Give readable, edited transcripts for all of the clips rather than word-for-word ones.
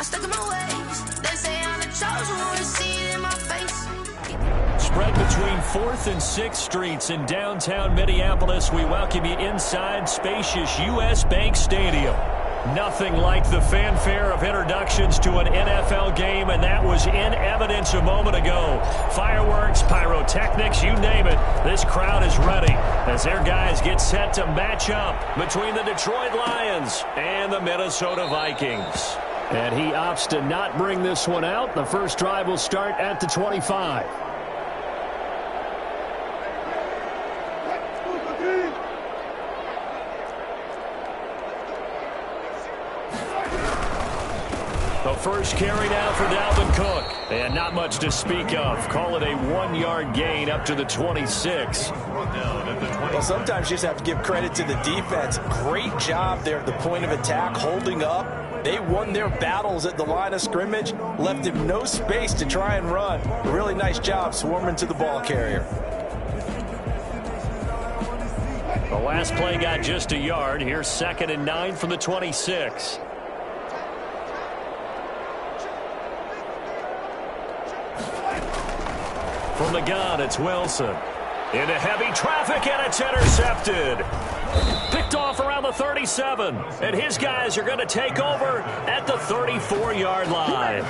stuck in my ways. They say I'm the chosen one, see it in my face. Spread between 4th and 6th Streets in downtown Minneapolis. We welcome you inside spacious U.S. Bank Stadium. Nothing like the fanfare of introductions to an NFL game, and that was in evidence a moment ago. Fireworks, pyrotechnics, you name it. This crowd is ready as their guys get set to match up between the Detroit Lions and the Minnesota Vikings. And he opts to not bring this one out. The first drive will start at the 25. The first carry now for Dalvin Cook. And not much to speak of. Call it a 1-yard gain up to the 26. Well, sometimes you just have to give credit to the defense. Great job there at the point of attack, holding up. They won their battles at the line of scrimmage, left him no space to try and run. A really nice job swarming to the ball carrier. The last play got just a yard. Here's 2nd and 9 from the 26. From the gun, it's Wilson. Into heavy traffic, and it's intercepted. Picked off around the 37. And his guys are going to take over at the 34-yard line.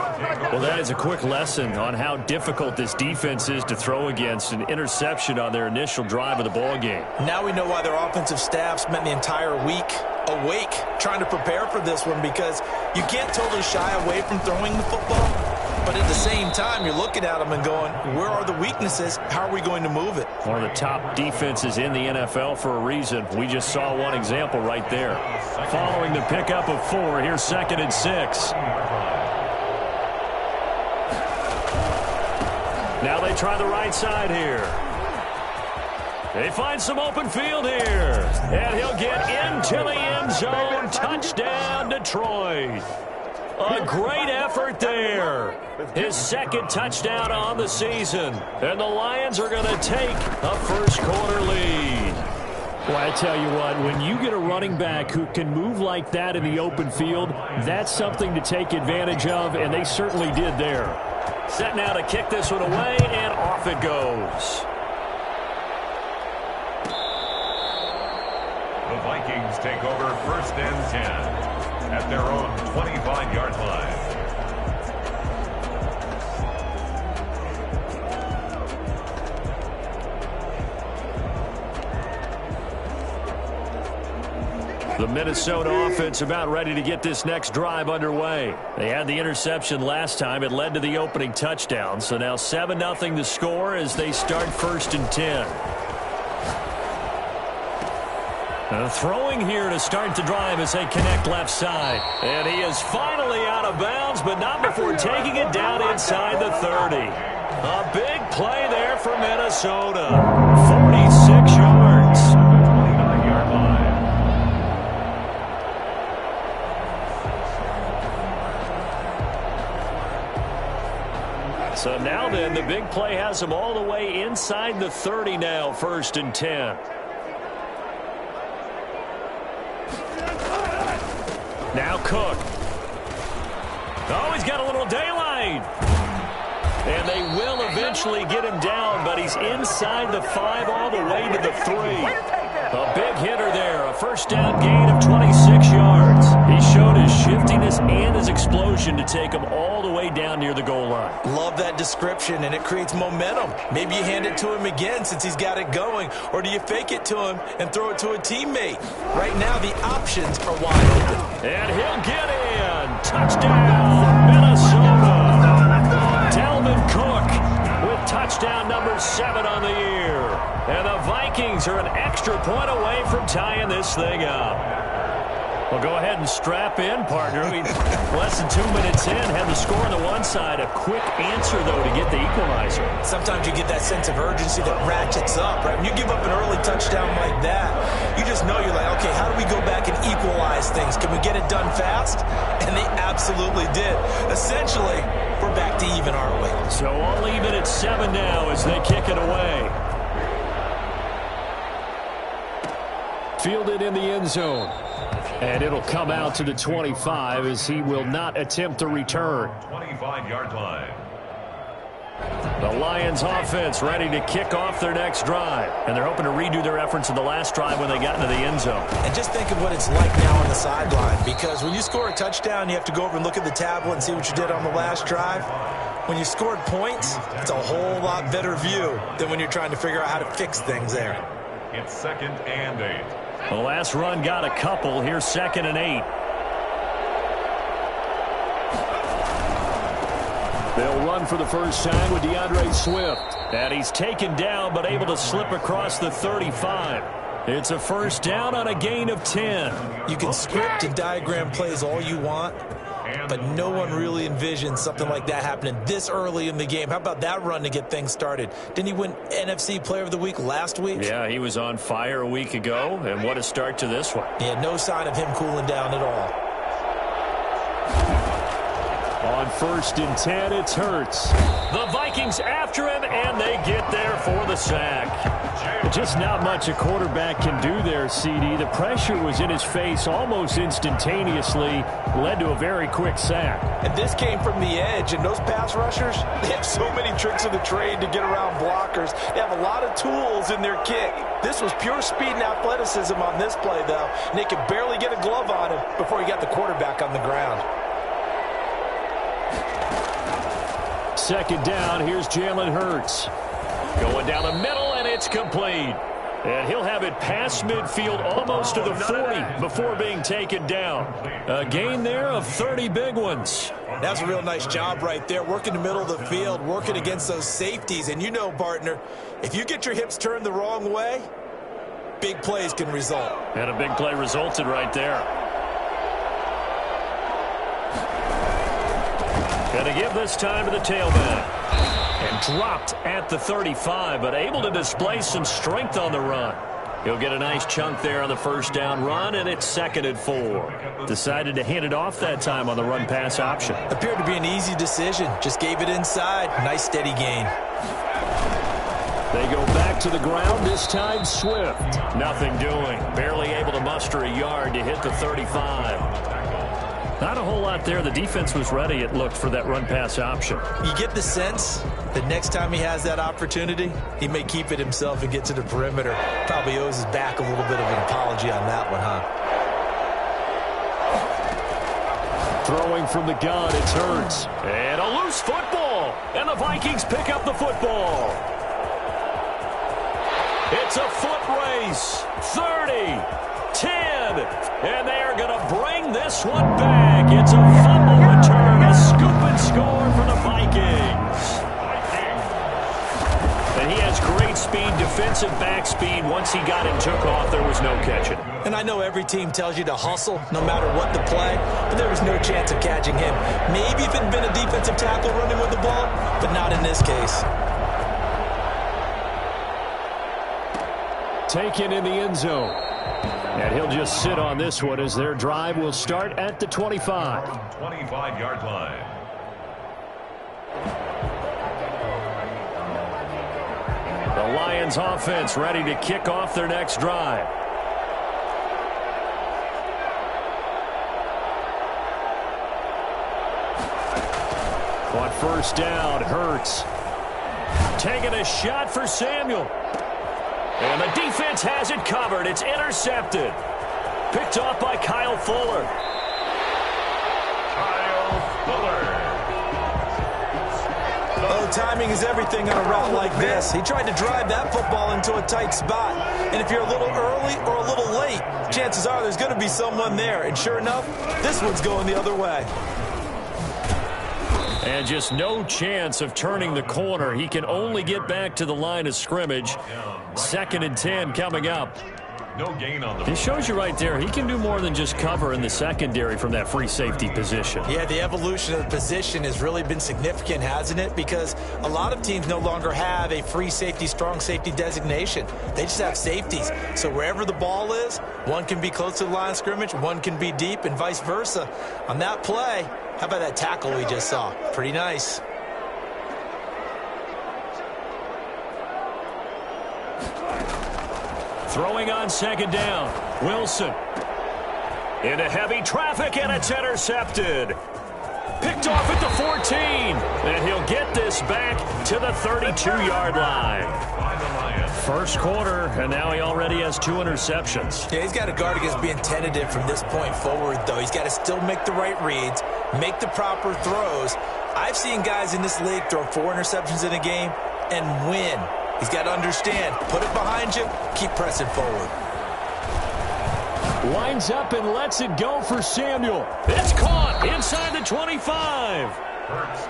Well, that is a quick lesson on how difficult this defense is to throw against. An interception on their initial drive of the ball game. Now we know why their offensive staff spent the entire week awake trying to prepare for this one, because you can't totally shy away from throwing the football. But at the same time, you're looking at them and going, where are the weaknesses? How are we going to move it? One of the top defenses in the NFL for a reason. We just saw one example right there. Following the pickup of 4, here's 2nd and 6. Now they try the right side here. They find some open field here. And he'll get into the end zone. Touchdown, Detroit. A great effort there. His 2nd touchdown on the season. And the Lions are going to take a first-quarter lead. Well, I tell you what, when you get a running back who can move like that in the open field, that's something to take advantage of, and they certainly did there. Set now to kick this one away, and off it goes. The Vikings take over 1st and 10. At their own 25-yard line. The Minnesota offense about ready to get this next drive underway. They had the interception last time. It led to the opening touchdown. So now 7-0 the score as they start 1st and 10. Throwing here to start the drive as they connect left side. And he is finally out of bounds, but not before taking it down inside the 30. A big play there for Minnesota. 46 yards. 29-yard line. So now then, the big play has them all the way inside the 30 now, 1st and 10. Now Cook. Oh, he's got a little daylight. And they will eventually get him down, but he's inside the 5 all the way to the 3. A big hitter there, a first down gain of 26 yards. He showed his shiftiness and his explosion to take him all the way down near the goal line. Love that description, and it creates momentum. Maybe you hand it to him again since he's got it going, or do you fake it to him and throw it to a teammate? Right now, the options are wide open. And he'll get in. Touchdown, Minnesota. Dalvin Cook with touchdown number 7 on the year. And the Vikings are an extra point away from tying this thing up. Well, go ahead and strap in, partner. Less than 2 minutes in, had the score on the one side. A quick answer, though, to get the equalizer. Sometimes you get that sense of urgency that ratchets up, right? When you give up an early touchdown like that, you just know you're like, okay, how do we go back and equalize things? Can we get it done fast? And they absolutely did. Essentially, we're back to even, aren't we? So all even at 7 now as they kick it away. Fielded in the end zone. And it'll come out to the 25 as he will not attempt to return. 25-yard line. The Lions offense ready to kick off their next drive. And they're hoping to redo their efforts in the last drive when they got into the end zone. And just think of what it's like now on the sideline, because when you score a touchdown, you have to go over and look at the tablet and see what you did on the last drive. When you scored points, it's a whole lot better view than when you're trying to figure out how to fix things there. It's 2nd and 8. The last run got a couple. Here's 2nd and 8. They'll run for the first time with DeAndre Swift. And he's taken down but able to slip across the 35. It's a first down on a gain of 10. You can script and diagram plays all you want, but no one really envisions something like that happening this early in the game. How about that run to get things started? Didn't he win NFC Player of the Week last week? Yeah, he was on fire a week ago, and what a start to this one. Yeah, no sign of him cooling down at all. On 1st and 10, it's Hurts. The Vikings after him, and they get there for the sack. Just not much a quarterback can do there, CD. The pressure was in his face almost instantaneously, led to a very quick sack. And this came from the edge, and those pass rushers, they have so many tricks of the trade to get around blockers. They have a lot of tools in their kit. This was pure speed and athleticism on this play, though, and they could barely get a glove on him before he got the quarterback on the ground. 2nd down, here's Jalen Hurts. Going down the middle, and it's complete. And he'll have it past midfield almost to the 40 before being taken down. A gain there of 30 big ones. That's a real nice job right there, working the middle of the field, working against those safeties. And you know, partner, if you get your hips turned the wrong way, big plays can result. And a big play resulted right there. Going to give this time to the tailback. And dropped at the 35, but able to display some strength on the run. He'll get a nice chunk there on the first down run, and it's 2nd and 4. Decided to hand it off that time on the run-pass option. Appeared to be an easy decision. Just gave it inside. Nice steady gain. They go back to the ground, this time Swift. Nothing doing. Barely able to muster a yard to hit the 35. Not a whole lot there. The defense was ready, it looked, for that run-pass option. You get the sense that next time he has that opportunity, he may keep it himself and get to the perimeter. Probably owes his back a little bit of an apology on that one, huh? Throwing from the gun, it's Hurts. And a loose football. And the Vikings pick up the football. It's a foot race. 30, 10, and they are going to bring this one back. It's a fumble return, a scoop and score for the Vikings. And he has great speed, defensive back speed. Once he got and took off, there was no catching. And I know every team tells you to hustle no matter what the play, but there was no chance of catching him. Maybe if it had been a defensive tackle running with the ball, but not in this case. Taken in the end zone. And he'll just sit on this one as their drive will start at the 25. 25-yard line. The Lions offense ready to kick off their next drive. On first down, Hurts. Taking a shot for Samuel. And the defense has it covered. It's intercepted. Picked off by Kyle Fuller. Kyle Fuller. Oh, timing is everything on a route like this. He tried to drive that football into a tight spot. And if you're a little early or a little late, chances are there's going to be someone there. And sure enough, this one's going the other way. And just no chance of turning the corner. He can only get back to the line of scrimmage. 2nd and 10 coming up. No gain on the. This shows you right there, he can do more than just cover in the secondary from that free safety position. Yeah, the evolution of the position has really been significant, hasn't it? Because a lot of teams no longer have a free safety, strong safety designation. They just have safeties. So wherever the ball is, one can be close to the line of scrimmage, one can be deep, and vice versa. On that play, how about that tackle we just saw? Pretty nice. Throwing on 2nd down, Wilson. Into heavy traffic, and it's intercepted. Picked off at the 14, and he'll get this back to the 32-yard line. First quarter, and now he already has 2 interceptions. Yeah, he's got to guard against being tentative from this point forward, though. He's got to still make the right reads, make the proper throws. I've seen guys in this league throw 4 interceptions in a game and win. He's got to understand, put it behind you, keep pressing forward. Lines up and lets it go for Samuel. It's caught inside the 25.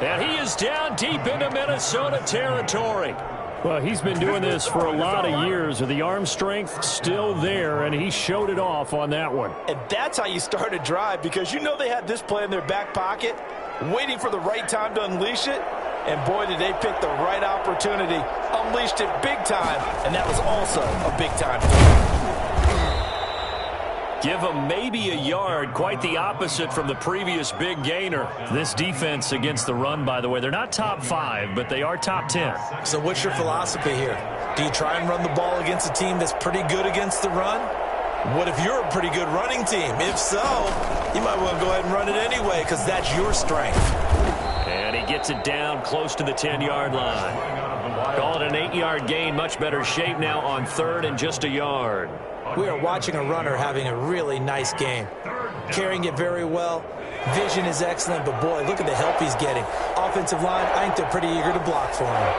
And he is down deep into Minnesota territory. Well, he's been doing this for a lot of years, with the arm strength still there, and he showed it off on that one. And that's how you start a drive, because you know they had this play in their back pocket, waiting for the right time to unleash it. And boy, did they pick the right opportunity. Unleashed it big time, and that was also a big-time throw. Give him maybe a yard, quite the opposite from the previous big gainer. This defense against the run, by the way, they're not top 5, but they are top 10. So what's your philosophy here? Do you try and run the ball against a team that's pretty good against the run? What if you're a pretty good running team? If so, you might want to go ahead and run it anyway, because that's your strength. And he gets it down close to the 10-yard line. Call it an 8-yard gain, much better shape now on 3rd and just a yard. We are watching a runner having a really nice game. Carrying it very well. Vision is excellent, but boy, look at the help he's getting. Offensive line, I think they're pretty eager to block for him.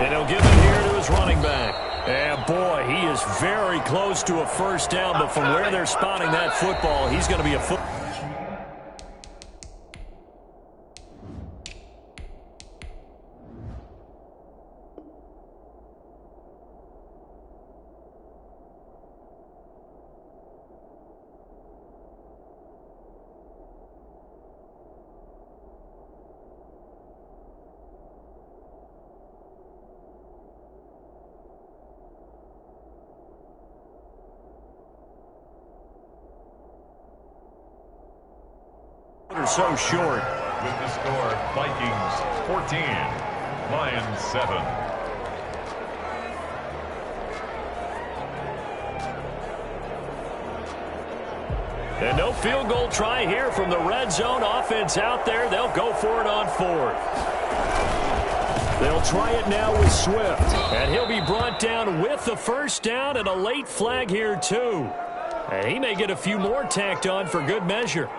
And he'll give it here to his running back. And boy, he is very close to a first down, but from where they're spotting that football, he's going to be a foot. So short. With the score, Vikings 14, Lions 7. And no field goal try here from the red zone. Offense out there. They'll go for it on 4th. They'll try it now with Swift. And he'll be brought down with the first down, and a late flag here too. And he may get a few more tacked on for good measure.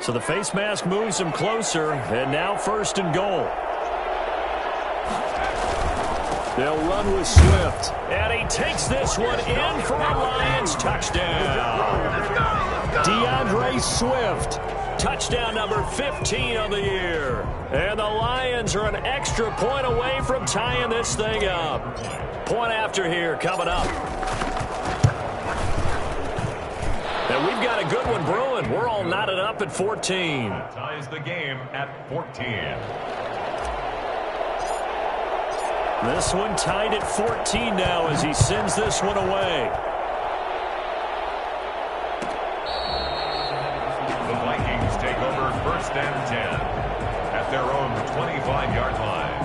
So the face mask moves him closer, and now 1st and goal. They'll run with Swift, and he takes this one in for a Lions touchdown. DeAndre Swift, touchdown number 15 of the year. And the Lions are an extra point away from tying this thing up. Point after here coming up. And we've got a good one brewing. We're all knotted up at 14. Ties the game at 14. This one tied at 14 now as he sends this one away. The Vikings take over 1st and 10 at their own 25-yard line.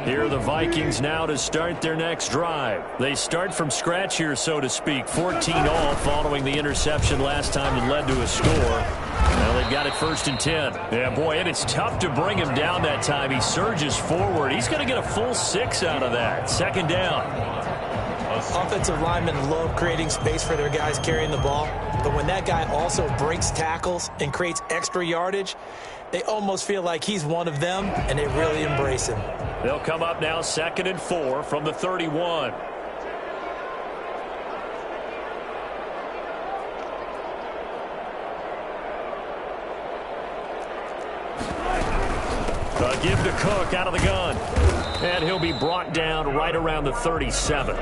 Here are the Vikings now to start their next drive. They start from scratch here, so to speak. 14 all following the interception last time that led to a score. Now they've got it 1st and 10. Yeah, boy, and it's tough to bring him down that time. He surges forward. He's going to get a full 6 out of that. 2nd down. Offensive linemen love creating space for their guys carrying the ball, but when that guy also breaks tackles and creates extra yardage, they almost feel like he's one of them, and they really embrace him. They'll come up now 2nd and 4 from the 31. A give to Cook out of the gun. And he'll be brought down right around the 37.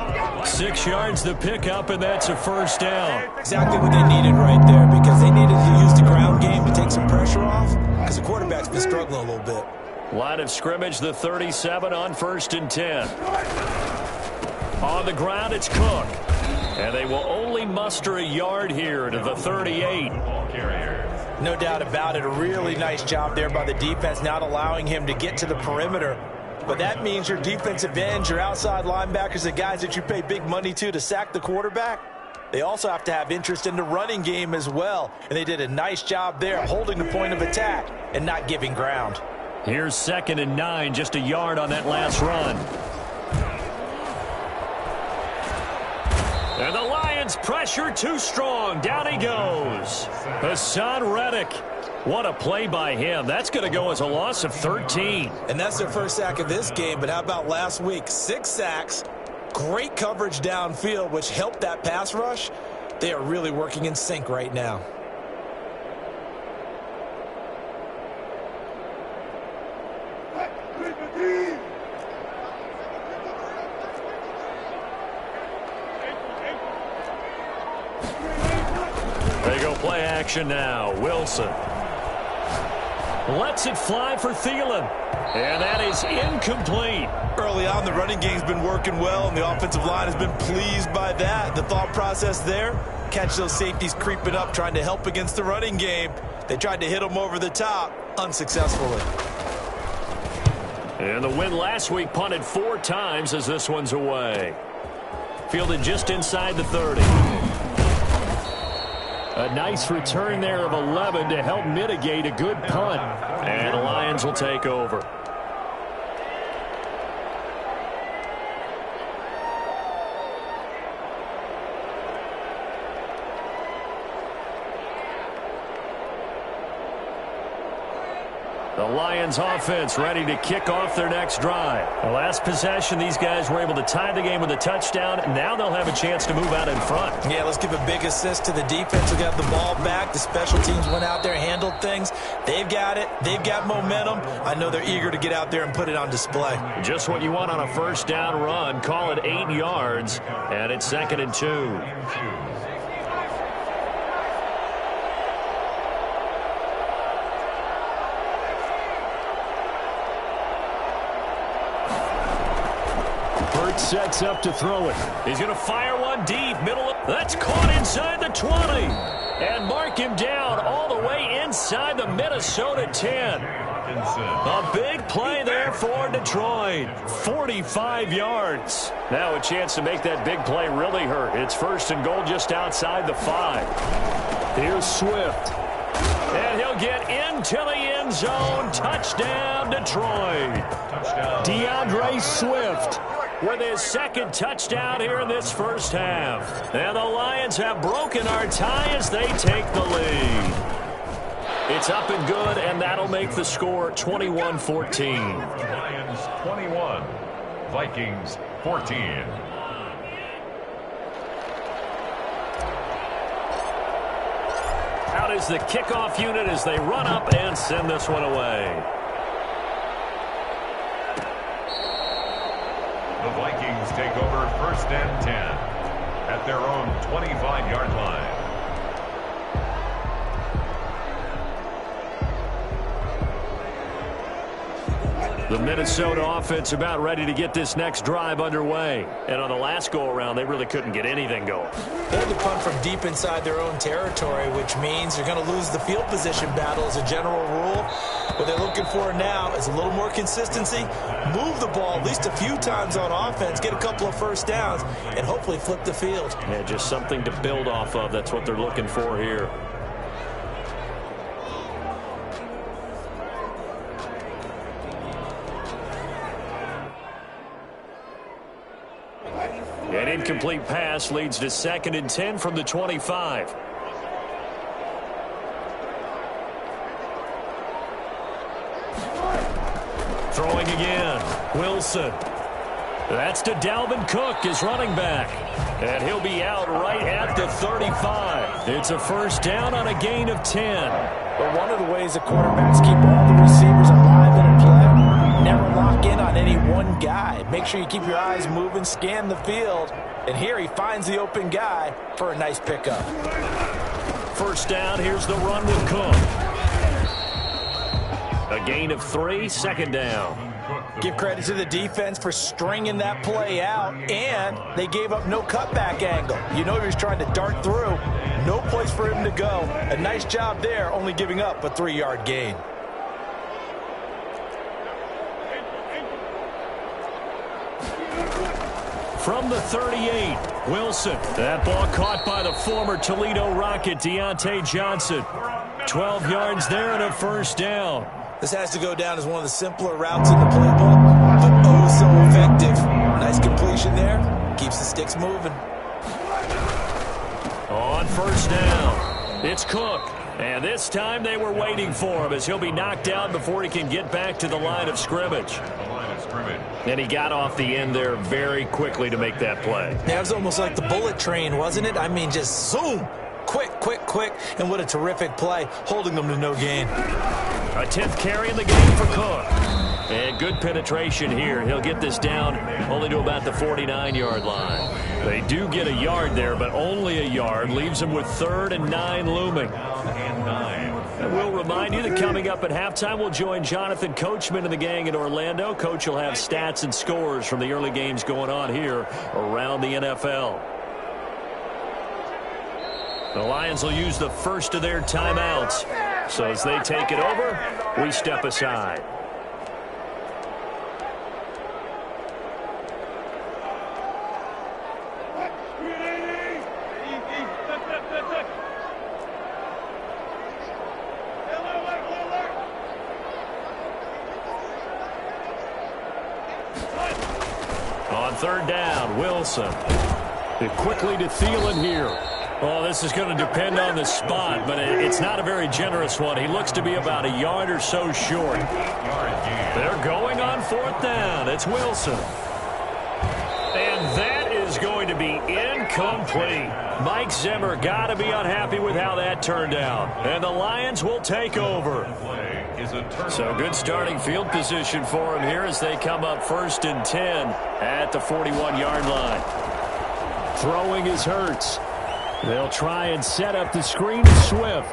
6 yards to pick up, and that's a first down. Exactly what they needed right there, because they needed to use the ground game to take some pressure off, because the quarterback's been struggling a little bit. Line of scrimmage, the 37 on 1st and 10. On the ground, it's Cook. And they will only muster a yard here to the 38. No doubt about it. A really nice job there by the defense, not allowing him to get to the perimeter. but that means your defensive ends, your outside linebackers, the guys that you pay big money to sack the quarterback, they also have to have interest in the running game as well. And they did a nice job there holding the point of attack and not giving ground. Here's 2nd and 9, just a yard on that last run. And the Lions pressure too strong. Down he goes. Hassan Reddick. What a play by him. That's going to go as a loss of 13. And that's their first sack of this game, but how about last week? 6 sacks, great coverage downfield, which helped that pass rush. They are really working in sync right now. They go play action now. Wilson lets it fly for Thielen. And that is incomplete. Early on, the running game's been working well, and the offensive line has been pleased by that. The thought process there, catch those safeties creeping up, trying to help against the running game. They tried to hit them over the top, unsuccessfully. And the win last week punted 4 times as this one's away. Fielded just inside the 30. A nice return there of 11 to help mitigate a good punt. And the Lions will take over. The Lions offense ready to kick off their next drive. The last possession, these guys were able to tie the game with a touchdown. Now they'll have a chance to move out in front. Yeah, let's give a big assist to the defense who got the ball back. The special teams went out there, handled things. They've got it. They've got momentum. I know they're eager to get out there and put it on display. Just what you want on a first down run. Call it 8 yards, and it's 2nd and 2. Sets up to throw it. He's going to fire one deep. Middle. That's caught inside the 20. And mark him down all the way inside the Minnesota 10. A big play there for Detroit. 45 yards. Now a chance to make that big play really hurt. It's 1st and goal just outside the 5. Here's Swift. And he'll get into the end zone. Touchdown, Detroit. DeAndre Swift with his 2nd touchdown here in this first half. And the Lions have broken our tie as they take the lead. It's up and good, and that'll make the score 21-14. Lions 21, Vikings 14. Out is the kickoff unit as they run up and send this one away. The Vikings take over 1st and 10 at their own 25-yard line. The Minnesota offense about ready to get this next drive underway. And on the last go-around, they really couldn't get anything going. They had to punt from deep inside their own territory, which means they're going to lose the field position battle as a general rule. What they're looking for now is a little more consistency, move the ball at least a few times on offense, get a couple of first downs, and hopefully flip the field. Yeah, just something to build off of. That's what they're looking for here. An incomplete pass leads to 2nd and 10 from the 25. Throwing again. Wilson. That's to Dalvin Cook, his running back. And he'll be out right at the 35. It's a 1st down on a gain of 10. But one of the ways the quarterbacks keep all the receivers alive in a play, never lock in on any one guy. Make sure you keep your eyes moving, scan the field. And here he finds the open guy for a nice pickup. 1st down, here's the run with Cook. A gain of 3, 2nd down. Give credit to the defense for stringing that play out, and they gave up no cutback angle. You know he was trying to dart through. No place for him to go. A nice job there, only giving up a 3-yard gain. From the 38, Wilson. That ball caught by the former Toledo Rocket, Deontay Johnson. 12 yards there and a first down. This has to go down as one of the simpler routes in the playbook, but oh so effective. Nice completion there. Keeps the sticks moving. On first down, it's Cook. And this time they were waiting for him as he'll be knocked down before he can get back to the line of scrimmage. And he got off the end there very quickly to make that play. That was almost like the bullet train, wasn't it? I mean, just zoom. Quick, quick, quick. And what a terrific play, holding them to no gain. A 10th carry in the game for Cook. And good penetration here. He'll get this down only to about the 49-yard line. They do get a yard there, but only a yard. Leaves them with 3rd and 9 looming. And we'll remind you that coming up at halftime, we'll join Jonathan Coachman and the gang in Orlando. Coach will have stats and scores from the early games going on here around the NFL. The Lions will use the first of their timeouts. So as they take it over, we step aside. On 3rd down, Wilson. Quickly to Thielen here. Oh, this is going to depend on the spot, but it's not a very generous one. He looks to be about a yard or so short. They're going on 4th down. It's Wilson. And that is going to be incomplete. Mike Zimmer got to be unhappy with how that turned out. And the Lions will take over. So good starting field position for him here as they come up 1st and 10 at the 41-yard line. Throwing is Hurts. They'll try and set up the screen to Swift.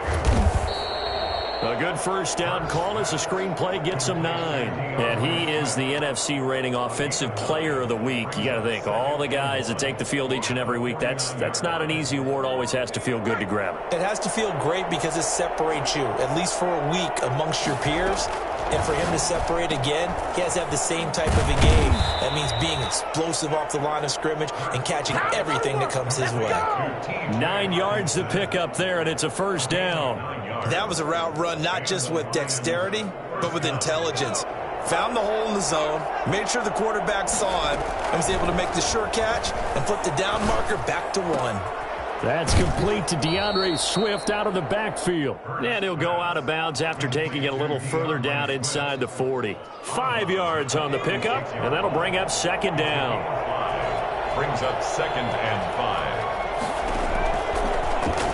A good first down call as the screen play gets him 9. And he is the NFC rating offensive player of the week. You got to think, all the guys that take the field each and every week, that's not an easy award. Always has to feel good to grab it. It has to feel great because it separates you, at least for a week, amongst your peers. And for him to separate again, he has to have the same type of a game. That means being explosive off the line of scrimmage and catching everything that comes his way. 9 yards to pick up there, and it's a first down. That was a route run not just with dexterity, but with intelligence. Found the hole in the zone, made sure the quarterback saw him, and was able to make the sure catch and flip the down marker back to 1. That's complete to DeAndre Swift out of the backfield. And he'll go out of bounds after taking it a little further down inside the 40. 5 yards on the pickup, and that'll bring up 2nd down. Brings up 2nd and 5.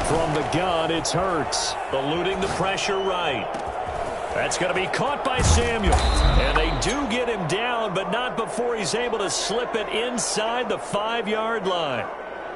From the gun, it's Hurts, eluding the pressure right. That's going to be caught by Samuel. And they do get him down, but not before he's able to slip it inside the 5-yard line.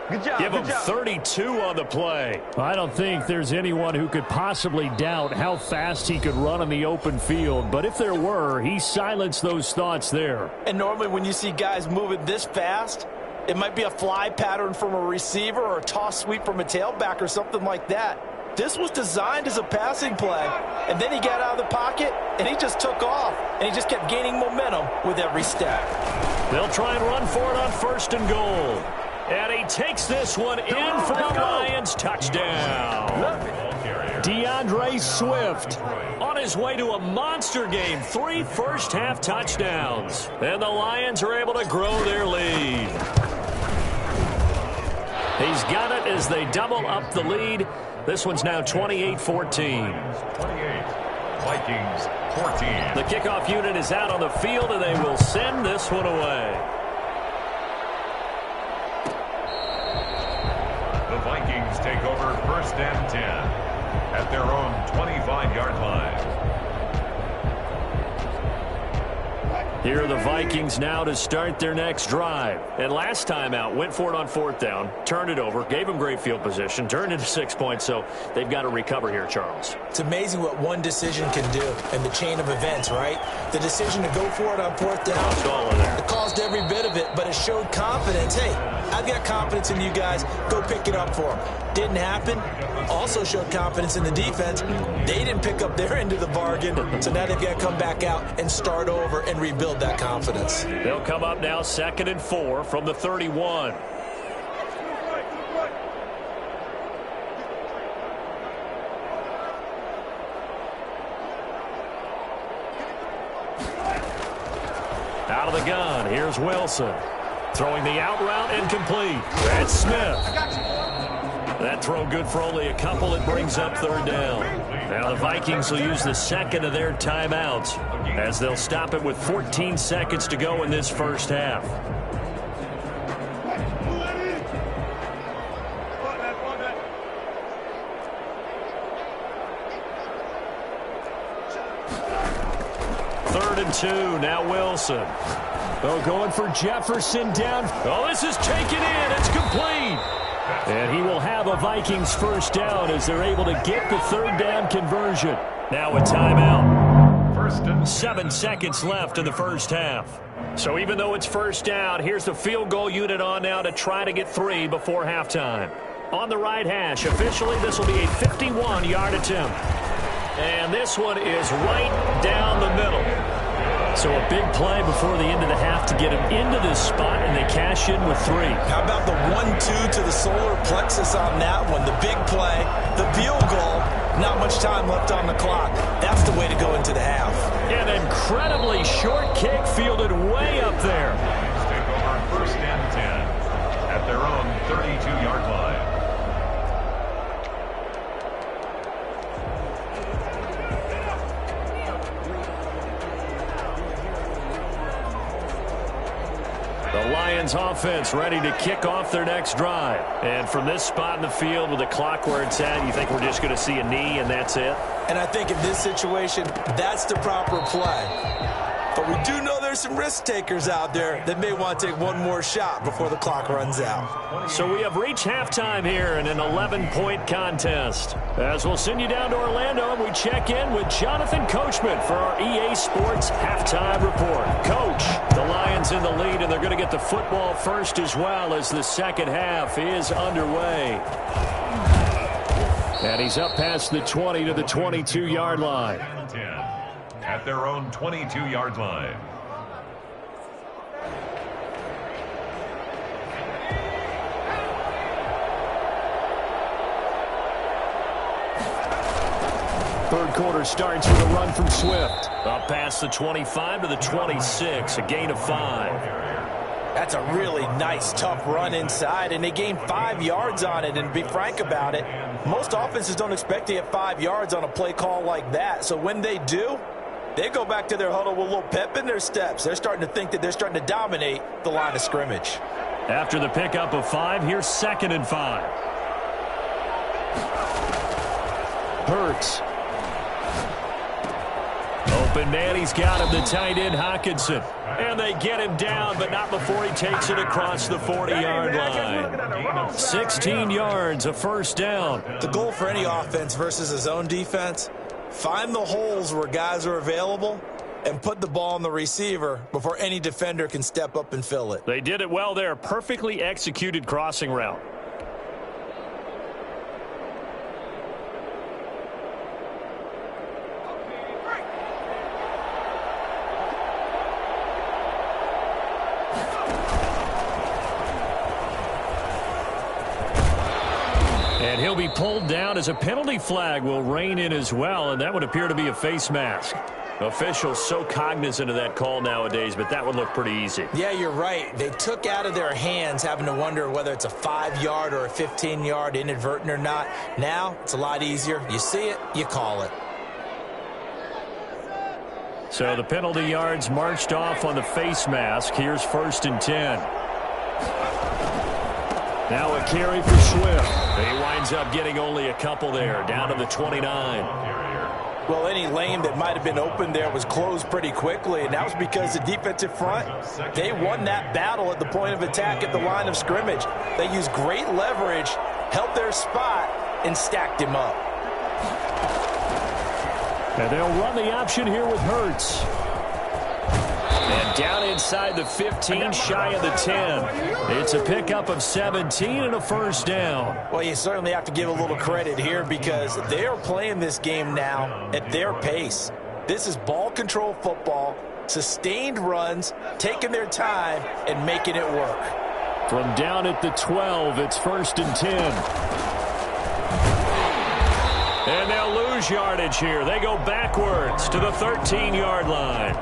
Good job. Give him 32 on the play. I don't think there's anyone who could possibly doubt how fast he could run on the open field. But if there were, he silenced those thoughts there. And normally when you see guys moving this fast, it might be a fly pattern from a receiver or a toss sweep from a tailback or something like that. This was designed as a passing play. And then he got out of the pocket, and he just took off. And he just kept gaining momentum with every step. They'll try and run for it on 1st and goal. And he takes this one in for the Lions touchdown. DeAndre Swift on his way to a monster game. 3 first-half touchdowns. And the Lions are able to grow their lead. He's got it as they double up the lead. This one's now 28-14. 28. Vikings 14. The kickoff unit is out on the field, and they will send this one away. The Vikings take over 1st and 10 at their own 25-yard line. Here are the Vikings now to start their next drive. And last time out, went for it on 4th down, turned it over, gave them great field position, turned into 6 points, so they've got to recover here, Charles. It's amazing what one decision can do in the chain of events, right? The decision to go for it on 4th down, Cost all of that. it caused every bit of it, but it showed confidence. Hey, I've got confidence in you guys. Go pick it up for them. Didn't happen. Also showed confidence in the defense. They didn't pick up their end of the bargain, so now they've got to come back out and start over and rebuild. build that confidence. They'll come up now 2nd and 4 from the 31. Out of the gun, here's Wilson. Throwing the out route incomplete. That's Smith. That throw good for only a couple. It brings up 3rd down. Now the Vikings will use the 2nd of their timeouts as they'll stop it with 14 seconds to go in this first half. Third and 2, now Wilson. Oh, going for Jefferson down. Oh, this is taken in. It's complete. And he will have a Vikings first down as they're able to get the 3rd down conversion. Now a timeout. 7 seconds left in the first half. So even though it's first down, here's the field goal unit on now to try to get 3 before halftime. On the right hash, officially this will be a 51-yard attempt. And this one is right down the middle. So a big play before the end of the half to get him into this spot, and they cash in with 3. How about the 1-2 to the solar plexus on that one? The big play, the field goal, not much time left on the clock. That's the way to go into the half. An incredibly short kick fielded way up there. Take over 1st and 10 at their own 32-yard line. The Lions offense ready to kick off their next drive. And from this spot in the field with the clock where it's at, you think we're just going to see a knee and that's it? And I think in this situation, that's the proper play. But we do know there's some risk takers out there that may want to take one more shot before the clock runs out. So we have reached halftime here in an 11-point contest. As we'll send you down to Orlando and we check in with Jonathan Coachman for our EA Sports Halftime Report. Coach, the Lions in the lead, and they're going to get the football first as well as the second half is underway. And he's up past the 20 to the 22-yard line. At their own 22-yard line. Third quarter starts with a run from Swift. Up past the 25 to the 26, a gain of 5. That's a really nice, tough run inside, and they gained 5 yards on it. And to be frank about it, most offenses don't expect to get 5 yards on a play call like that. So when they do, they go back to their huddle with a little pep in their steps. They're starting to think that they're starting to dominate the line of scrimmage. After the pickup of 5, here's 2nd and 5. Hurts. Open man, he's got him, the tight end Hockenson. And they get him down, but not before he takes it across the 40-yard line. 16 yards, a first down. The goal for any offense versus his own defense, find the holes where guys are available and put the ball on the receiver before any defender can step up and fill it. They did it well there. Perfectly executed crossing route. And he'll be pulled down as a penalty flag will rein in as well, and that would appear to be a face mask. Officials so cognizant of that call nowadays, but that would look pretty easy. Yeah, you're right. They took out of their hands having to wonder whether it's a 5-yard or a 15-yard inadvertent or not. Now, it's a lot easier. You see it, you call it. So the penalty yards marched off on the face mask. Here's 1st and 10. Now a carry for Swift. He winds up getting only a couple there, down to the 29. Well, any lane that might have been open there was closed pretty quickly, and that was because the defensive front, they won that battle at the point of attack at the line of scrimmage. They used great leverage, held their spot, and stacked him up. And they'll run the option here with Hurts. And down inside the 15, shy of the 10. It's a pickup of 17 and a first down. Well, you certainly have to give a little credit here because they are playing this game now at their pace. This is ball control football. Sustained runs, taking their time, and making it work. From down at the 12, it's 1st and 10. And they'll lose yardage here. They go backwards to the 13-yard line.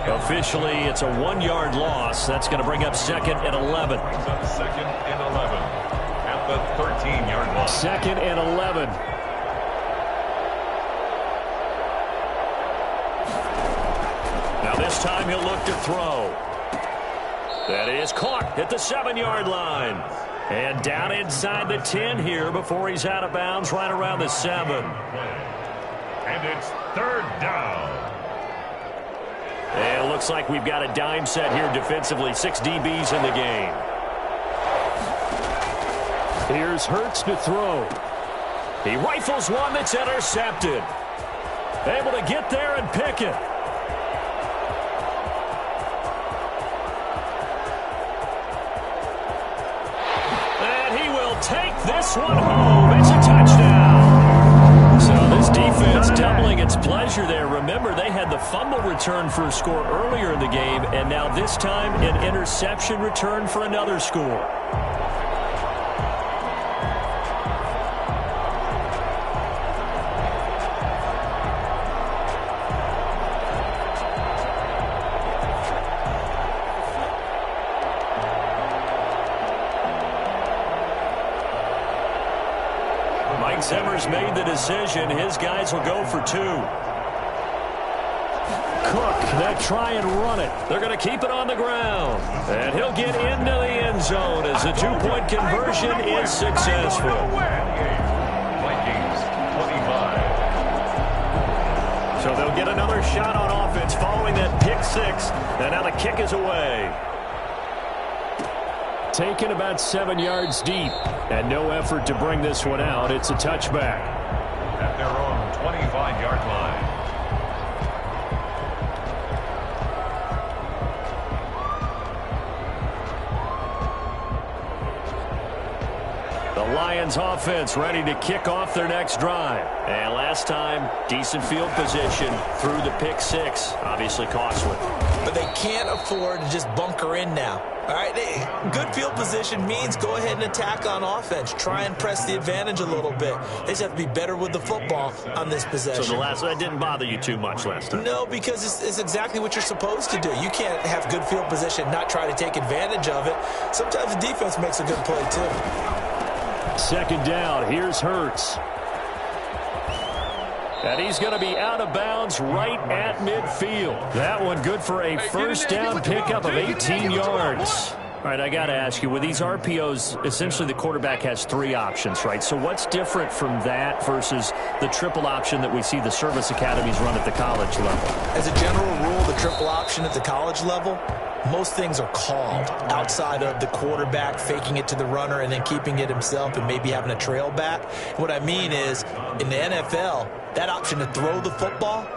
Officially, it's a 1-yard loss. That's going to bring up 2nd and 11. 2nd and 11 at the 13-yard line. 2nd and 11. Now this time he'll look to throw. That is caught at the 7-yard line. And down inside the 10 here before he's out of bounds right around the 7. And it's 3rd down. And it looks like we've got a dime set here defensively. 6 DBs in the game. Here's Hurts to throw. He rifles one that's intercepted. Able to get there and pick it. Take this one home. It's a touchdown. So this defense doubling its pleasure there. Remember, they had the fumble return for a score earlier in the game, and now this time an interception return for another score. Zimmer's made the decision. His guys will go for 2. Cook, they try and run it. They're going to keep it on the ground. And he'll get into the end zone as the 2-point conversion is successful. Vikings 25. So they'll get another shot on offense following that pick 6. And now the kick is away. Taken about 7 yards deep. And no effort to bring this one out. It's a touchback. At their own 25-yard line. The Lions offense ready to kick off their next drive. And last time, decent field position through the pick 6. Obviously costly. But they can't afford to just bunker in now. All right, good field position means go ahead and attack on offense. Try and press the advantage a little bit. They just have to be better with the football on this possession. So that didn't bother you too much last time? No, because it's exactly what you're supposed to do. You can't have good field position and not try to take advantage of it. Sometimes the defense makes a good play, too. 2nd down. Here's Hurts. And he's going to be out of bounds right at midfield. That one good for a 1st down pickup of 18 yards. All right, I got to ask you, with these RPOs, essentially the quarterback has 3 options, right? So what's different from that versus the triple option that we see the service academies run at the college level? As a general rule, the triple option at the college level, most things are called outside of the quarterback faking it to the runner and then keeping it himself and maybe having a trail back. What I mean is, in the NFL, that option to throw the football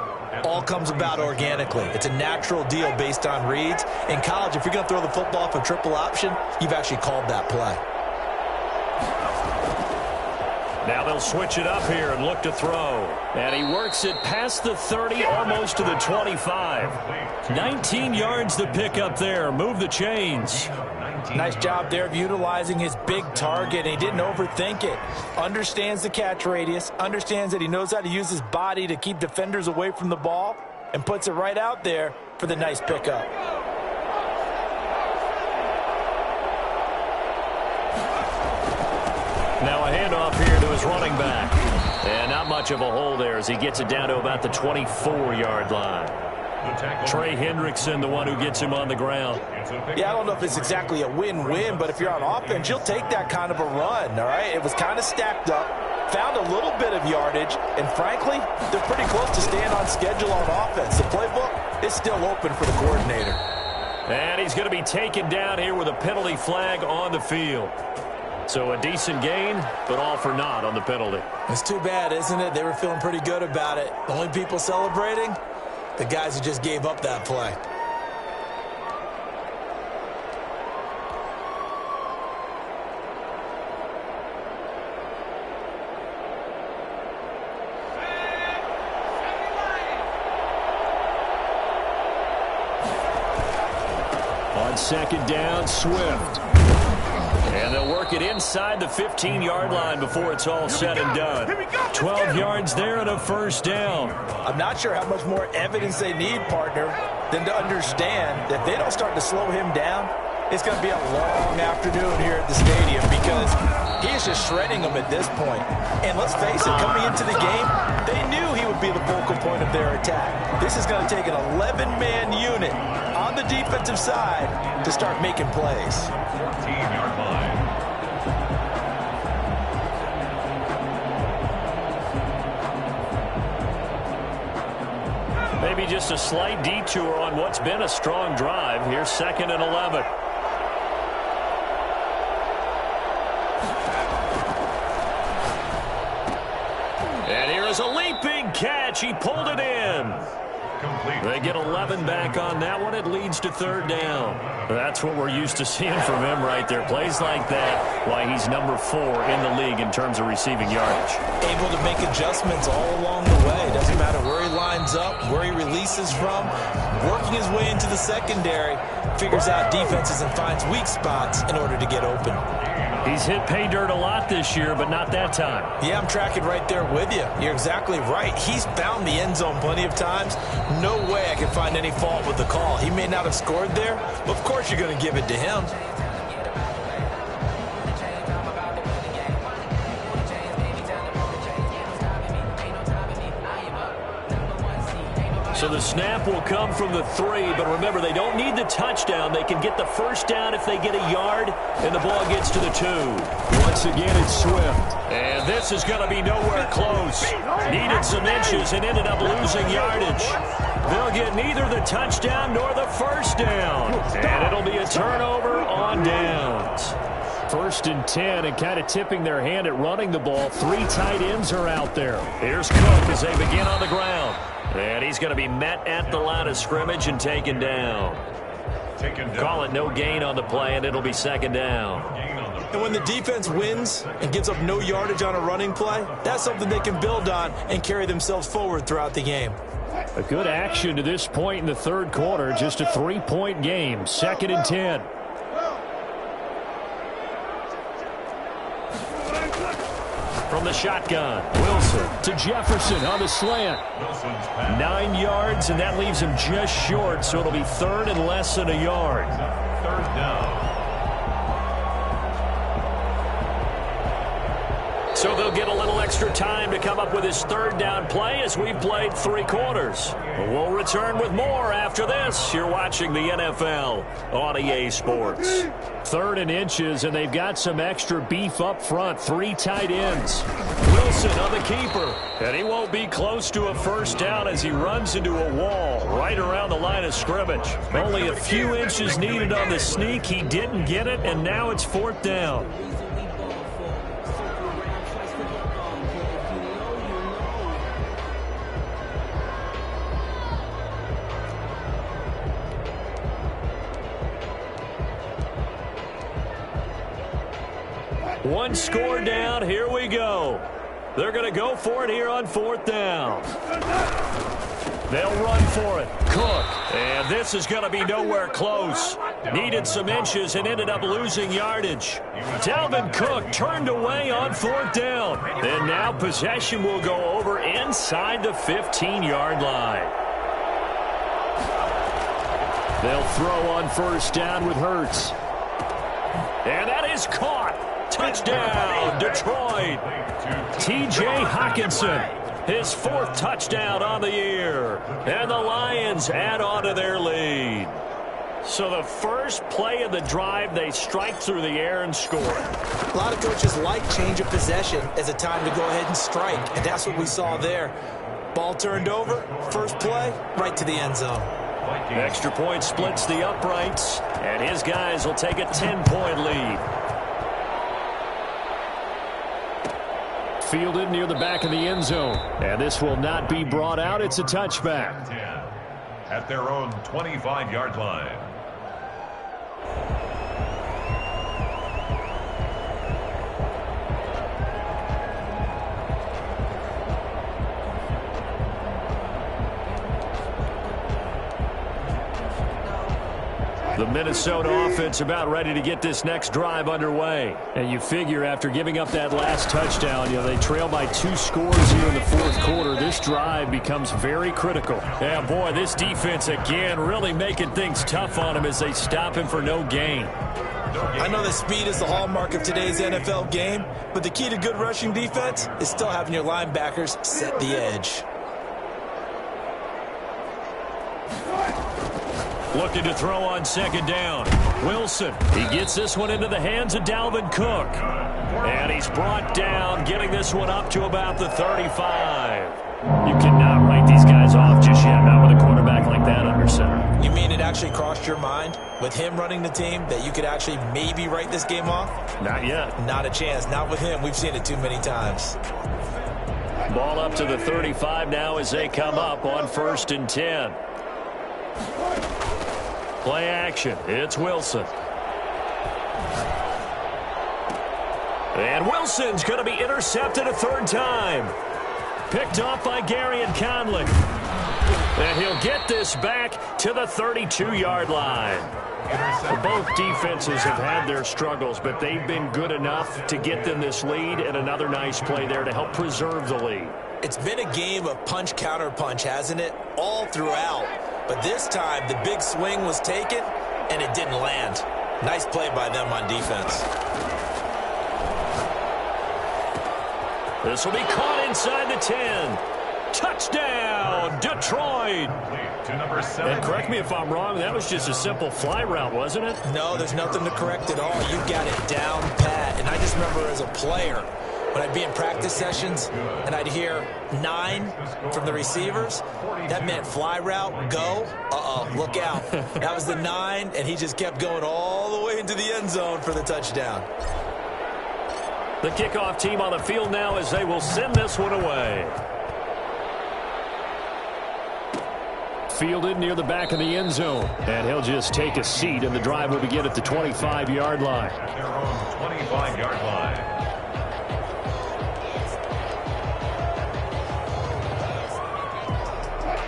all comes about organically. It's a natural deal based on reads. In college, if you're going to throw the football off a triple option, you've actually called that play. Now they'll switch it up here and look to throw. And he works it past the 30, almost to the 25. 19 yards to pick up there. Move the chains. Nice job there of utilizing his big target. He didn't overthink it. Understands the catch radius. Understands that he knows how to use his body to keep defenders away from the ball. And puts it right out there for the nice pickup. Now a handoff here to his running back. And not much of a hole there as he gets it down to about the 24-yard line. Trey Hendrickson, the one who gets him on the ground. Yeah, I don't know if it's exactly a win-win, but if you're on offense, you'll take that kind of a run, all right? It was kind of stacked up, found a little bit of yardage, and frankly, they're pretty close to staying on schedule on offense. The playbook is still open for the coordinator. And he's going to be taken down here with a penalty flag on the field. So a decent gain, but all for naught on the penalty. It's too bad, isn't it? They were feeling pretty good about it. The only people celebrating, the guys who just gave up that play. second down, Swift. And they'll work it inside the 15-yard line before it's all said and done. 12 yards there and a first down. I'm not sure how much more evidence they need, partner, than to understand that if they don't start to slow him down, it's going to be a long afternoon here at the stadium because he is just shredding them at this point. And let's face it, coming into the game, they knew he would be the focal point of their attack. This is going to take an 11-man unit on the defensive side to start making plays. 14-yard line. Maybe just a slight detour on what's been a strong drive. Here's 2nd and 11. And here is a leaping catch. He pulled it in. Complete. They get 11 back on that one. It leads to 3rd down. That's what we're used to seeing from him right there. Plays like that, why he's number 4 in the league in terms of receiving yardage. Able to make adjustments all along the way. Doesn't matter where he lines up, where he releases from. Working his way into the secondary, figures out defenses and finds weak spots in order to get open. He's hit pay dirt a lot this year, but not that time. Yeah, I'm tracking right there with you. You're exactly right. He's found the end zone plenty of times. No way I can find any fault with the call. He may not have scored there, but of course you're going to give it to him. So the snap will come from the 3, but remember, they don't need the touchdown. They can get the first down if they get a yard, and the ball gets to the 2. Once again, it's Swift. And this is going to be nowhere close. Needed some inches and ended up losing yardage. They'll get neither the touchdown nor the first down. And it'll be a turnover on downs. 1st and 10, and kind of tipping their hand at running the ball. 3 tight ends are out there. Here's Cook as they begin on the ground. And he's going to be met at the line of scrimmage and taken down. Call it no gain on the play, and it'll be 2nd down. And when the defense wins and gives up no yardage on a running play, that's something they can build on and carry themselves forward throughout the game. A good action to this point in the 3rd quarter. Just a 3-point game. 2nd and 10. From the shotgun, Wilson to Jefferson on the slant. 9 yards, and that leaves him just short, so it'll be 3rd and less than a yard. 3rd down. So they'll get a little extra time to come up with his 3rd down play as we've played 3 quarters. We'll return with more after this. You're watching the NFL on EA Sports. 3rd and inches, and they've got some extra beef up front. 3 tight ends. Wilson on the keeper. And he won't be close to a first down as he runs into a wall right around the line of scrimmage. Only a few inches needed on the sneak. He didn't get it, and now it's 4th down. One score down. Here we go. They're going to go for it here on 4th down. They'll run for it. Cook. And this is going to be nowhere close. Needed some inches and ended up losing yardage. Dalvin Cook turned away on 4th down. And now possession will go over inside the 15-yard line. They'll throw on 1st down with Hurts. And that is caught. Touchdown, Detroit. T.J. Hockenson, his 4th touchdown on the year. And the Lions add on to their lead. So the first play of the drive, they strike through the air and score. A lot of coaches like change of possession as a time to go ahead and strike, and that's what we saw there. Ball turned over, first play, right to the end zone. Extra point splits the uprights, and his guys will take a 10-point lead. Fielded near the back of the end zone. And this will not be brought out. It's a touchback. 10 at their own 25-yard line. The Minnesota offense about ready to get this next drive underway. And you figure after giving up that last touchdown, they trail by 2 scores here in the fourth quarter. This drive becomes very critical. Yeah, boy, this defense again really making things tough on him as they stop him for no gain. I know that speed is the hallmark of today's NFL game, but the key to good rushing defense is still having your linebackers set the edge. Looking to throw on second down. Wilson, he gets this one into the hands of Dalvin Cook. And he's brought down, getting this one up to about the 35. You cannot write these guys off just yet, not with a quarterback like that under center. You mean it actually crossed your mind, with him running the team, that you could actually maybe write this game off? Not yet. Not a chance. Not with him. We've seen it too many times. Ball up to the 35 now as they come up on 1st and 10. Play action. It's Wilson. And Wilson's going to be intercepted a 3rd time. Picked off by Gary and Conley. And he'll get this back to the 32-yard line. Both defenses have had their struggles, but they've been good enough to get them this lead, and another nice play there to help preserve the lead. It's been a game of punch-counter-punch, hasn't it? All throughout. But this time, the big swing was taken, and it didn't land. Nice play by them on defense. This will be caught inside the 10. Touchdown, Detroit. And correct me if I'm wrong, that was just a simple fly route, wasn't it? No, there's nothing to correct at all. You got it down pat. And I just remember as a player, when I'd be in practice sessions and I'd hear 9 from the receivers, that meant fly route, go. Look out. That was the 9, and he just kept going all the way into the end zone for the touchdown. The kickoff team on the field now as they will send this one away. Fielded near the back of the end zone. And he'll just take a seat, and the drive will begin at the 25-yard line. Their own 25-yard line.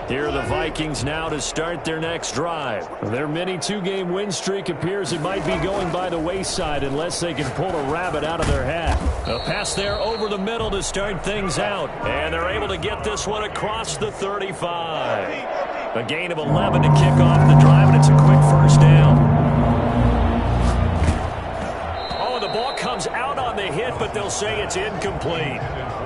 Here are the Vikings now to start their next drive. Their mini 2-game win streak appears it might be going by the wayside unless they can pull a rabbit out of their hat. A pass there over the middle to start things out. And they're able to get this one across the 35. A gain of 11 to kick off the drive, and it's a quick 1st down. Oh, the ball comes out on the hit, but they'll say it's incomplete.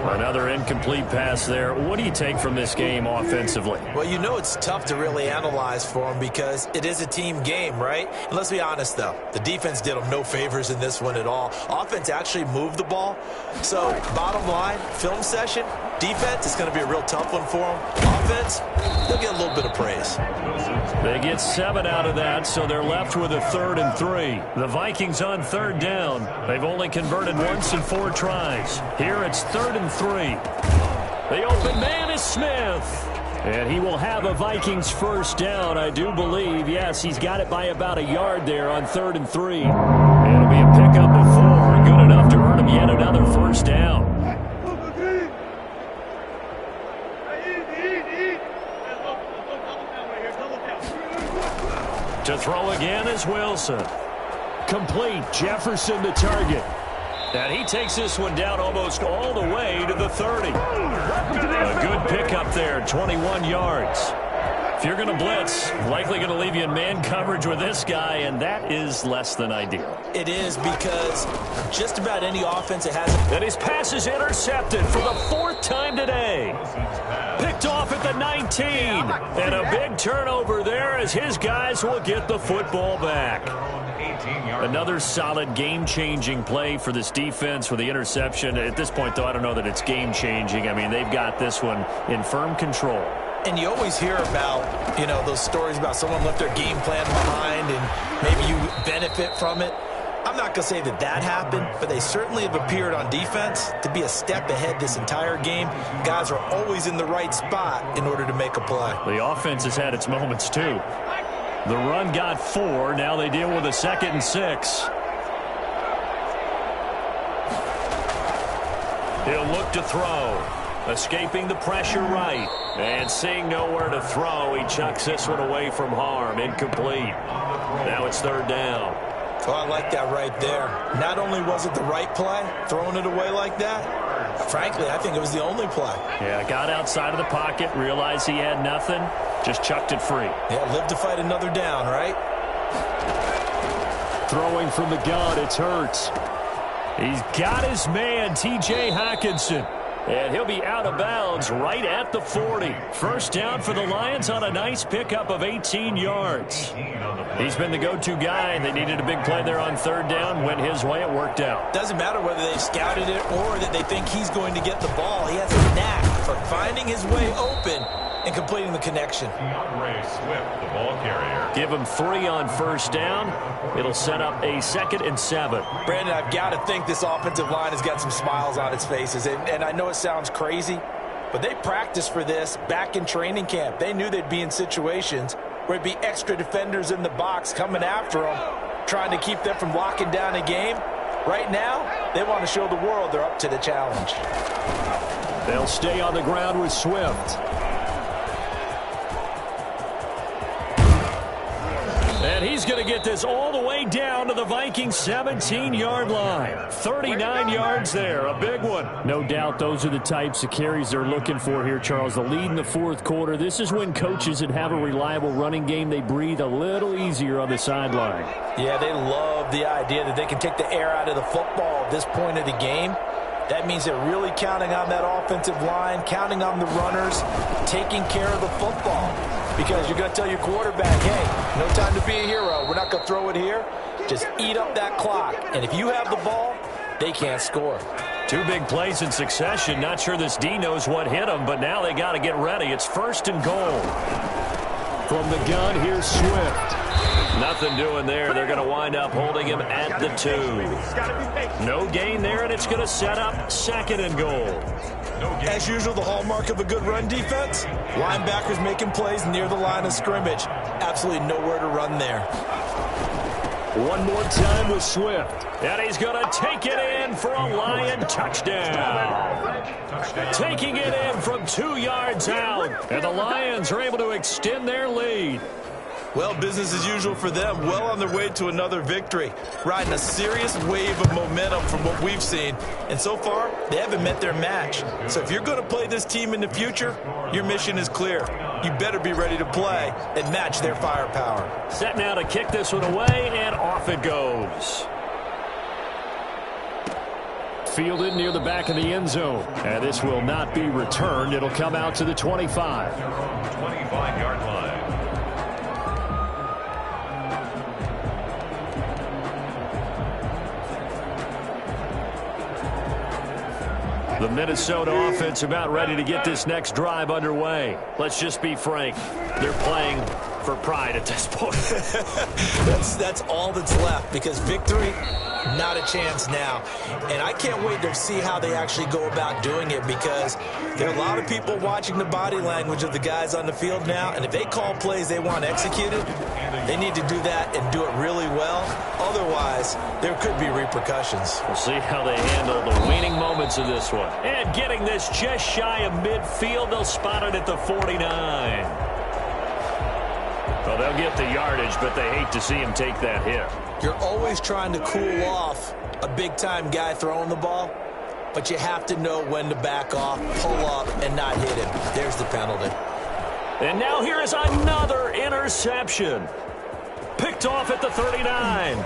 Another incomplete pass there. What do you take from this game offensively? Well, you know it's tough to really analyze for them because it is a team game, right? And let's be honest, though. The defense did them no favors in this one at all. Offense actually moved the ball. So, bottom line, film session, defense is going to be a real tough one for them. Offense, they'll get a little bit of praise. They get 7 out of that, so they're left with a 3rd and 3. The Vikings on 3rd down. They've only converted once in 4 tries. Here it's 3rd and 3. The open man is Smith. And he will have a Vikings 1st down, I do believe. Yes, he's got it by about a yard there on 3rd and 3. It'll be a pickup of 4, good enough to earn him yet another 1st down. To throw again is Wilson. Complete. Jefferson to target. And he takes this one down almost all the way to the 30. A good pickup there, 21 yards. If you're going to blitz, likely going to leave you in man coverage with this guy, and that is less than ideal. It is because just about any offense that has... And his pass is intercepted for the 4th time today. Picked off at the 19. And a big turnover there as his guys will get the football back. Another solid game-changing play for this defense with the interception. At this point, though, I don't know that it's game-changing. I mean, they've got this one in firm control. And you always hear about, those stories about someone left their game plan behind and maybe you benefit from it. I'm not going to say that happened, but they certainly have appeared on defense to be a step ahead this entire game. Guys are always in the right spot in order to make a play. The offense has had its moments, too. The run got 4. Now they deal with a 2nd and 6. He'll look to throw. Escaping the pressure right. And seeing nowhere to throw, he chucks this one away from harm. Incomplete. Now it's third down. Oh, I like that right there. Not only was it the right play, throwing it away like that, frankly, I think it was the only play. Yeah, got outside of the pocket, realized he had nothing, just chucked it free. Yeah, live to fight another down, right? Throwing from the gun, it's Hurts. He's got his man, T.J. Hockenson. And he'll be out of bounds right at the 40. First down for the Lions on a nice pickup of 18 yards. He's been the go-to guy. They needed a big play there on third down. Went his way. It worked out. Doesn't matter whether they scouted it or that they think he's going to get the ball. He has a knack for finding his way open and completing the connection. Swift, the ball carrier. Give him 3 on first down. It'll set up a 2nd and 7. Brandon, I've got to think this offensive line has got some smiles on its faces. And I know it sounds crazy, but they practiced for this back in training camp. They knew they'd be in situations where it'd be extra defenders in the box coming after them, trying to keep them from locking down a game. Right now, they want to show the world they're up to the challenge. They'll stay on the ground with Swift. And he's going to get this all the way down to the Vikings' 17-yard line. 39 yards there, a big one. No doubt those are the types of carries they're looking for here, Charles. The lead in the fourth quarter. This is when coaches that have a reliable running game, they breathe a little easier on the sideline. Yeah, they love the idea that they can take the air out of the football at this point of the game. That means they're really counting on that offensive line, counting on the runners, taking care of the football. Because you're going to tell your quarterback, hey, no time to be a hero. We're not going to throw it here. Just eat up that clock. And if you have the ball, they can't score. 2 big plays in succession. Not sure this D knows what hit him, but now they got to get ready. It's 1st and goal. From the gun, here's Swift. Nothing doing there. They're going to wind up holding him at the 2. No gain there, and it's going to set up 2nd and goal. As usual, the hallmark of a good run defense, linebackers making plays near the line of scrimmage. Absolutely nowhere to run there. One more time with Swift. And he's going to take it in for a Lion touchdown. Taking it in from 2 yards out. And the Lions are able to extend their lead. Well, business as usual for them. Well on their way to another victory. Riding a serious wave of momentum from what we've seen. And so far, they haven't met their match. So if you're going to play this team in the future, your mission is clear. You better be ready to play and match their firepower. Set now to kick this one away, and off it goes. Fielded near the back of the end zone. And this will not be returned. It'll come out to the 25. 25-yard line. The Minnesota offense about ready to get this next drive underway. Let's just be frank. They're playing for pride at this point. That's all that's left, because victory, not a chance now. And I can't wait to see how they actually go about doing it, because there are a lot of people watching the body language of the guys on the field now, and if they call plays they want executed, they need to do that and do it really well. Otherwise, there could be repercussions. We'll see how they handle the waning moments of this one. And getting this just shy of midfield, they'll spot it at the 49. Well, they'll get the yardage, but they hate to see him take that hit. You're always trying to cool off a big-time guy throwing the ball, but you have to know when to back off, pull up, and not hit him. There's the penalty. And now here is another interception. Picked off at the 39.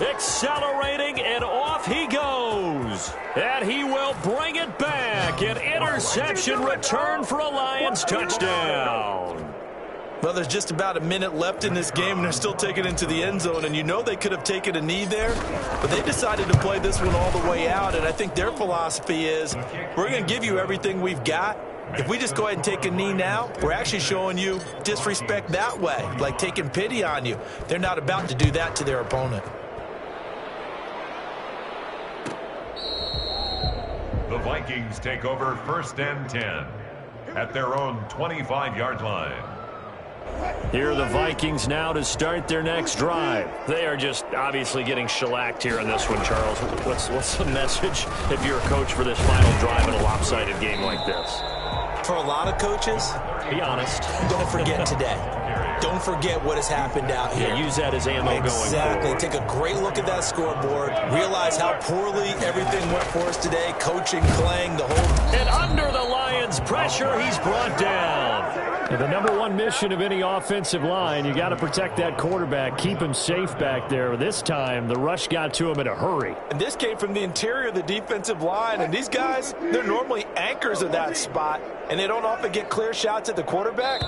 Accelerating, and off he goes. And he will bring it back. An interception return for a Lions touchdown. Well, there's just about a minute left in this game, and they're still taking it into the end zone. And you know they could have taken a knee there, but they decided to play this one all the way out. And I think their philosophy is, we're going to give you everything we've got. If we just go ahead and take a knee now, we're actually showing you disrespect that way, like taking pity on you. They're not about to do that to their opponent. The Vikings take over 1st and 10 at their own 25-yard line. Here are the Vikings now to start their next drive. They are just obviously getting shellacked here in this one, Charles. What's the message if you're a coach for this final drive in a lopsided game like this? For a lot of coaches, be honest, don't forget today. don't forget what has happened out here. Yeah, use that as ammo going forward. Exactly. Take a great look at that scoreboard. Realize how poorly everything went for us today. Coaching, playing, the whole... And under the Lions' pressure, he's brought down. And the number one mission of any offensive line, you got to protect that quarterback, keep him safe back there. This time, the rush got to him in a hurry. And this came from the interior of the defensive line. And these guys, they're normally anchors of that spot, and they don't often get clear shots at the quarterback.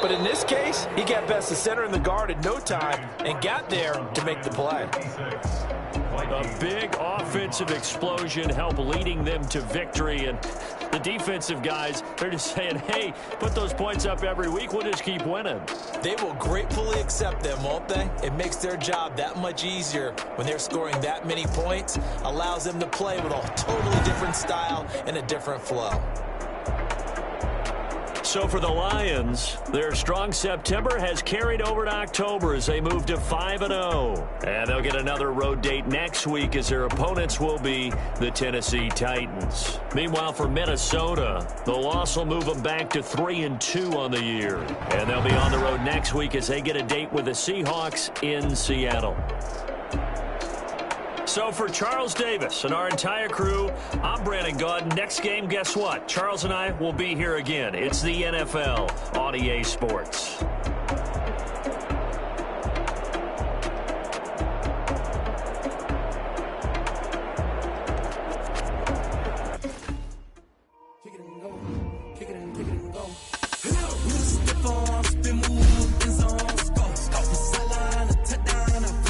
But in this case, he got past the center and the guard in no time and got there to make the play. A big offensive explosion helped leading them to victory. And the defensive guys, they're just saying, hey, put those points up every week. We'll just keep winning. They will gratefully accept them, won't they? It makes their job that much easier when they're scoring that many points. Allows them to play with a totally different style and a different flow. So for the Lions, their strong September has carried over to October as they move to 5-0. And they'll get another road date next week as their opponents will be the Tennessee Titans. Meanwhile, for Minnesota, the loss will move them back to 3-2 on the year. And they'll be on the road next week as they get a date with the Seahawks in Seattle. So for Charles Davis and our entire crew, I'm Brandon Gaudin. Next game, guess what? Charles and I will be here again. It's the NFL on EA Sports.